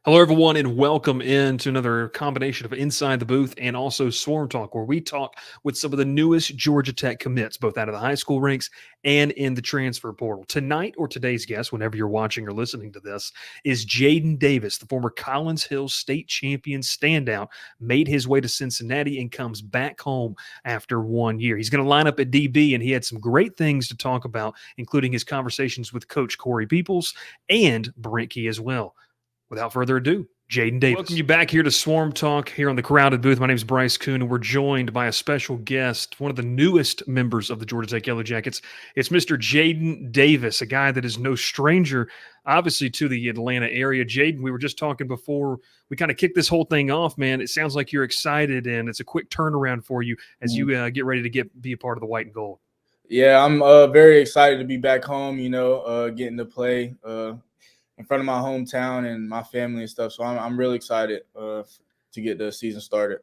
Hello, everyone, and welcome into another combination of Inside the Booth and also Swarm Talk, where we talk with some of the newest Georgia Tech commits, both out of the high school ranks and in the transfer portal. Tonight, or today's guest, whenever you're watching or listening to this, is Jayden Davis, the former Collins Hill state champion standout, made his way to Cincinnati and comes back home after 1 year. He's going to line up at DB, and he had some great things to talk about, including his conversations with Coach Corey Peoples and Brent Key as well. Without further ado, Jayden Davis. Welcome you back here to Swarm Talk here on the Crowded Booth. My name is Bryce Koon, and we're joined by a special guest, one of the newest members of the Georgia Tech Yellow Jackets. It's Mr. Jayden Davis, a guy that is no stranger, obviously, to the Atlanta area. Jayden, we were just talking before we kind of kicked this whole thing off, man. It sounds like you're excited, and it's a quick turnaround for you as you get ready to be a part of the white and gold. Yeah, I'm very excited to be back home, getting to play in front of my hometown and my family and stuff. So I'm really excited to get the season started.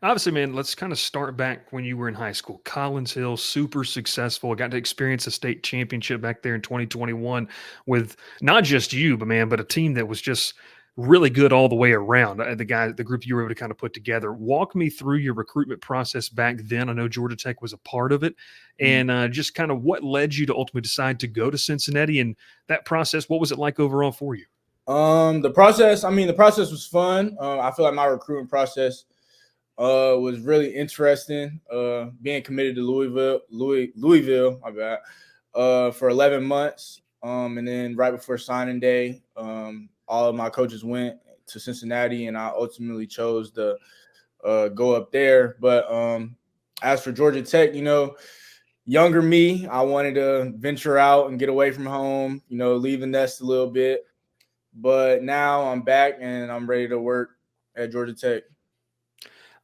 Obviously, man, let's kind of start back when you were in high school. Collins Hill, super successful. Got to experience a state championship back there in 2021 with not just you, but a team that was just really good all the way around. The group you were able to kind of put together. Walk me through your recruitment process back then. I know Georgia Tech was a part of it, and just kind of what led you to ultimately decide to go to Cincinnati, and that process. What was it like overall for you? The process was fun. I feel like my recruitment process was really interesting. Being committed to Louisville, my bad, for 11 months. And then right before signing day, all of my coaches went to Cincinnati, and I ultimately chose to go up there. But as for Georgia Tech, younger me, I wanted to venture out and get away from home, leave the nest a little bit. But now I'm back and I'm ready to work at Georgia Tech.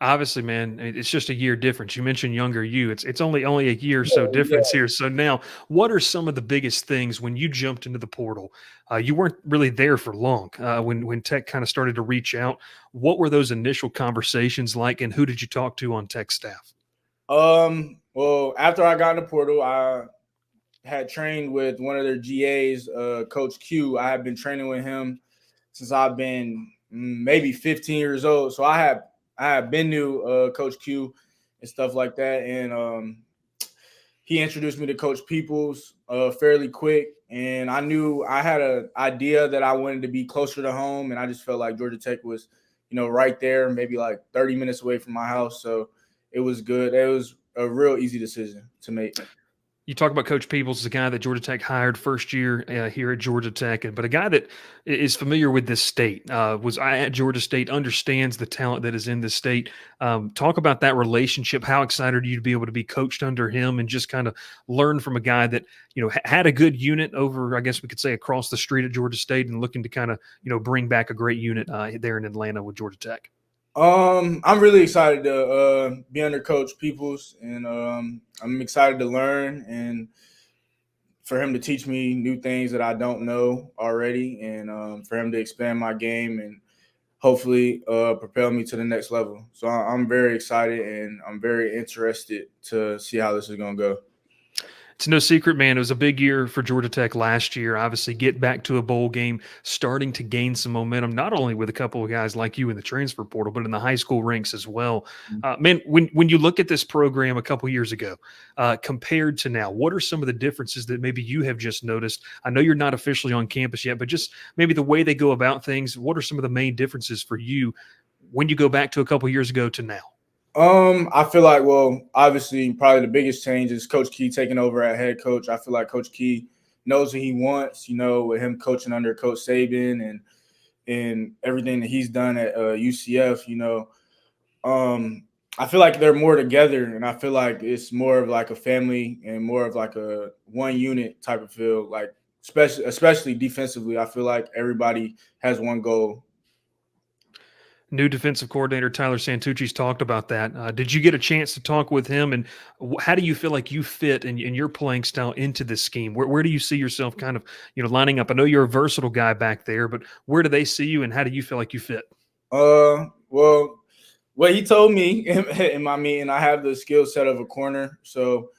Obviously, man, it's just a year difference. You mentioned younger you. It's only a year or so difference here. So now, what are some of the biggest things when you jumped into the portal? You weren't really there for long when Tech kind of started to reach out. What were those initial conversations like, and who did you talk to on Tech staff? Well, after I got in the portal, I had trained with one of their GAs, Coach Q. I had been training with him since I've been maybe 15 years old. So I have been to Coach Q and stuff like that. And he introduced me to Coach Peoples fairly quick. And I knew I had an idea that I wanted to be closer to home. And I just felt like Georgia Tech was, right there, maybe like 30 minutes away from my house. So it was good. It was a real easy decision to make. You talk about Coach Peoples as a guy that Georgia Tech hired first year here at Georgia Tech, but a guy that is familiar with this state, was at Georgia State, understands the talent that is in this state. Talk about that relationship. How excited are you to be able to be coached under him and just kind of learn from a guy that, had a good unit over, I guess we could say, across the street at Georgia State and looking to kind of, bring back a great unit there in Atlanta with Georgia Tech? I'm really excited to be under Coach Peoples, and I'm excited to learn and for him to teach me new things that I don't know already, and for him to expand my game and hopefully propel me to the next level. So I'm very excited, and I'm very interested to see how this is going to go. It's no secret, man. It was a big year for Georgia Tech last year. Obviously, get back to a bowl game, starting to gain some momentum, not only with a couple of guys like you in the transfer portal, but in the high school ranks as well. Man, when you look at this program a couple years ago compared to now, what are some of the differences that maybe you have just noticed? I know you're not officially on campus yet, but just maybe the way they go about things. What are some of the main differences for you when you go back to a couple years ago to now? I feel like, well, obviously, probably the biggest change is Coach Key taking over at head coach. I feel like Coach Key knows what he wants, with him coaching under Coach Saban and everything that he's done at UCF, I feel like they're more together, and I feel like it's more of like a family and more of like a one unit type of feel, like especially defensively. I feel like everybody has one goal. New defensive coordinator Tyler Santucci's talked about that. Did you get a chance to talk with him, and how do you feel like you fit in your playing style into this scheme? Where do you see yourself kind of lining up? I know you're a versatile guy back there, but where do they see you, and how do you feel like you fit? Well, what he told me in my meeting, I have the skill set of a corner, so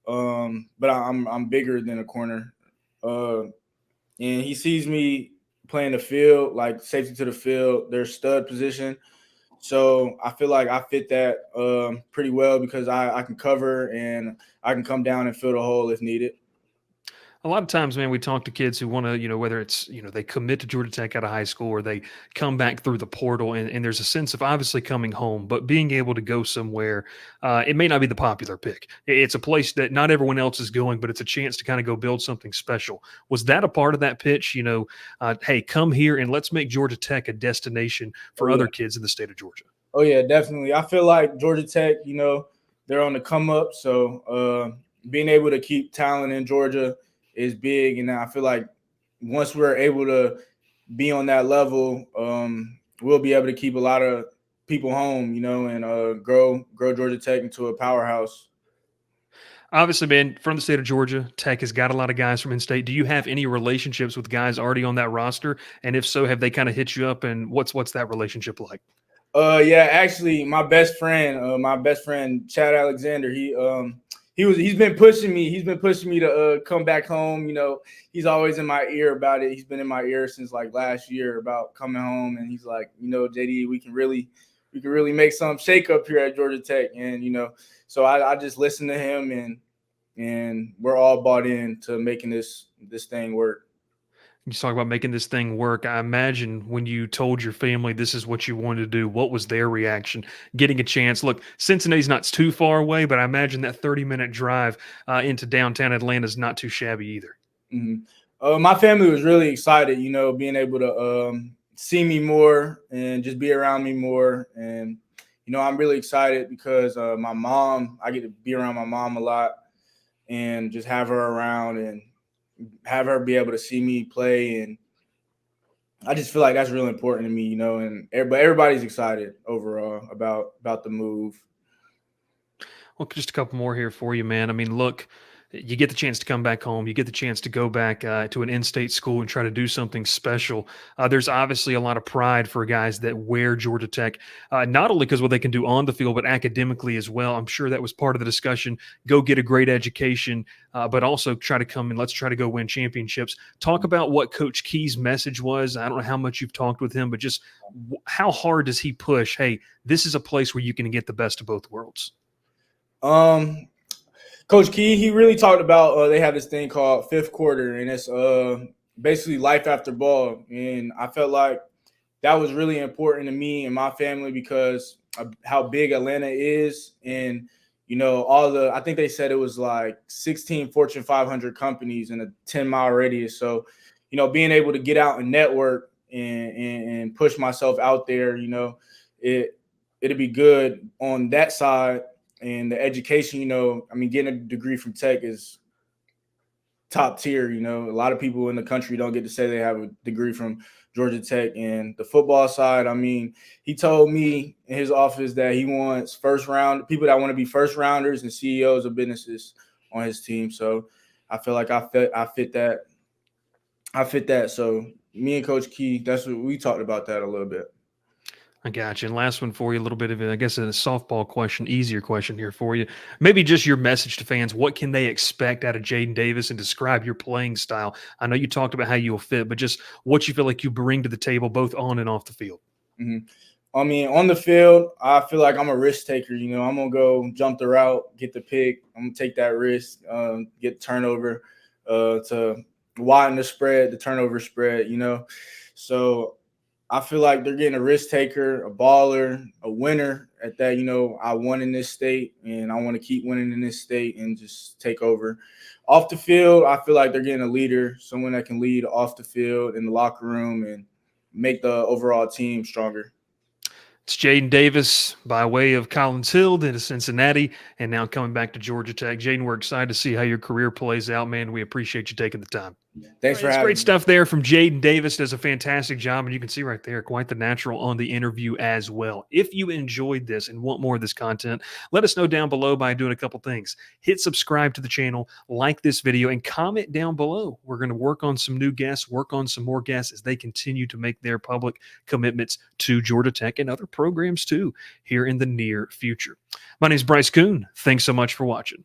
but I'm bigger than a corner, and he sees me playing the field, like safety to the field, their stud position. So I feel like I fit that pretty well because I can cover and I can come down and fill the hole if needed. A lot of times, man, we talk to kids who want to, whether it's, they commit to Georgia Tech out of high school or they come back through the portal, and there's a sense of obviously coming home, but being able to go somewhere, it may not be the popular pick. It's a place that not everyone else is going, but it's a chance to kind of go build something special. Was that a part of that pitch? Hey, come here and let's make Georgia Tech a destination for Oh, other yeah. kids in the state of Georgia. Oh, yeah, definitely. I feel like Georgia Tech, they're on the come up. So being able to keep talent in Georgia is big. And I feel like once we're able to be on that level, we'll be able to keep a lot of people home, and grow Georgia Tech into a powerhouse. Obviously, man, from the state of Georgia, Tech has got a lot of guys from in-state. Do you have any relationships with guys already on that roster? And if so, have they kind of hit you up? And what's that relationship like? Yeah, actually, my best friend Chad Alexander, he's been pushing me. He's been pushing me to come back home. He's always in my ear about it. He's been in my ear since like last year about coming home, and he's like, JD, we can really make some shake up here at Georgia Tech, and so I just listen to him, and we're all bought in to making this thing work. You talk about making this thing work. I imagine when you told your family this is what you wanted to do, what was their reaction? Getting a chance. Look, Cincinnati's not too far away, but I imagine that 30-minute drive into downtown Atlanta is not too shabby either. Mm-hmm. My family was really excited, being able to see me more and just be around me more. And, I'm really excited because I get to be around my mom a lot and just have her around and have her be able to see me play. And I just feel like that's really important to me, and everybody's excited overall about the move. Well, just a couple more here for you, man. I mean, look, you get the chance to come back home. You get the chance to go back to an in-state school and try to do something special. There's obviously a lot of pride for guys that wear Georgia Tech, not only because what they can do on the field, but academically as well. I'm sure that was part of the discussion. Go get a great education, but also try to come and let's try to go win championships. Talk about what Coach Key's message was. I don't know how much you've talked with him, but just how hard does he push? Hey, this is a place where you can get the best of both worlds. Coach Key, he really talked about they have this thing called fifth quarter, and it's basically life after ball. And I felt like that was really important to me and my family because of how big Atlanta is. And, I think they said it was like 16 Fortune 500 companies in a 10-mile radius. So, being able to get out and network and push myself out there, it'd be good on that side. And the education, getting a degree from Tech is top tier. A lot of people in the country don't get to say they have a degree from Georgia Tech. And the football side, he told me in his office that he wants people that want to be first rounders and CEOs of businesses on his team. So I feel like I fit that. So me and Coach Key, that's what we talked about that a little bit. I got you. And last one for you, a little bit of, I guess, a softball question, easier question here for you. Maybe just your message to fans. What can they expect out of Jayden Davis and describe your playing style? I know you talked about how you'll fit, but just what you feel like you bring to the table, both on and off the field. Mm-hmm. On the field, I feel like I'm a risk taker. I'm going to go jump the route, get the pick. I'm going to take that risk, get turnover to widen the turnover spread, So I feel like they're getting a risk taker, a baller, a winner at that. I won in this state, and I want to keep winning in this state and just take over. Off the field, I feel like they're getting a leader, someone that can lead off the field in the locker room and make the overall team stronger. It's Jayden Davis by way of Collins Hill to Cincinnati and now coming back to Georgia Tech. Jayden, we're excited to see how your career plays out, man. We appreciate you taking the time. Thanks for having me. Great stuff there from Jayden Davis. Does a fantastic job, and you can see right there, quite the natural on the interview as well. If you enjoyed this and want more of this content, let us know down below by doing a couple things. Hit subscribe to the channel, like this video, and comment down below. We're going to work on some new guests, work on some more guests as they continue to make their public commitments to Georgia Tech and other programs too here in the near future. My name is Bryce Koon. Thanks so much for watching.